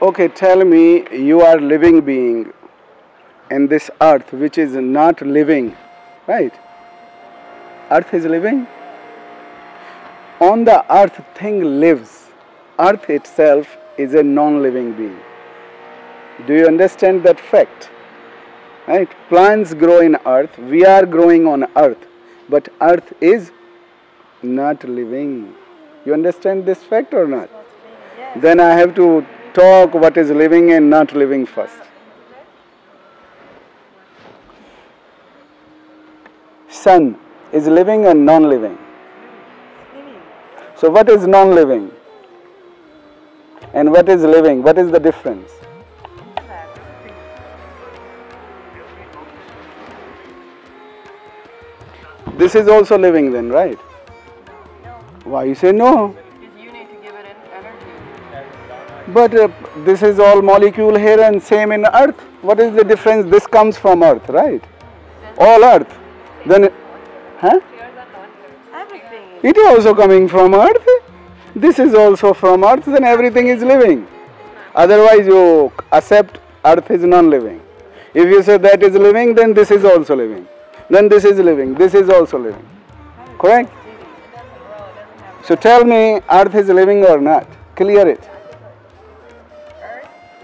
Okay, tell me, you are living being in this earth which is not living, right? Earth is living. On the earth thing lives. Earth itself is a non-living being. Do you understand that fact? Right? Plants grow in earth, we are growing on earth, but earth is not living. You understand this fact or not? Yes. Then I have to talk what is living and not living first. Sun is living and non-living. So what is non-living? And what is living? What is the difference? This is also living then, right? Why you say no? Because you need to give it energy. But this is all molecule here and same in earth. What is the difference? This comes from earth, right? All earth. Then, huh? Everything. It is also coming from earth. This is also from earth, then everything is living. Otherwise you accept earth is non-living. If you say that is living, then this is also living. Then this is living, this is also living. Correct? So tell me, earth is living or not? Clear it.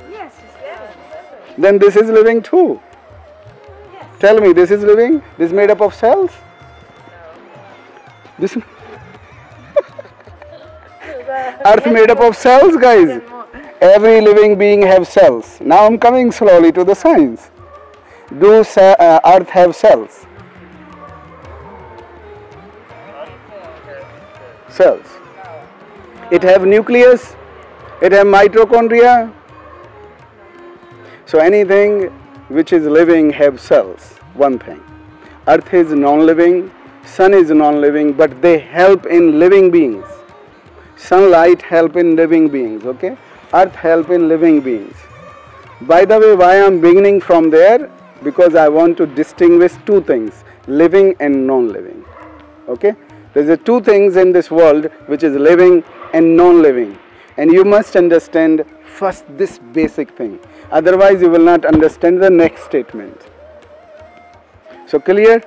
Yes, it's living. Then this is living too. Yes. Tell me, this is living? This is made up of cells? This earth made up of cells, guys. Every living being have cells. Now I'm coming slowly to the science. Do earth have cells? Cells. It have nucleus. It have mitochondria. So anything which is living have cells. One thing. Earth is non-living. Sun is non-living, but they help in living beings. Sunlight help in living beings, okay? Earth help in living beings. By the way, why I am beginning from there? Because I want to distinguish two things, living and non-living, okay? There are two things in this world which is living and non-living. And you must understand first this basic thing. Otherwise you will not understand the next statement. So clear?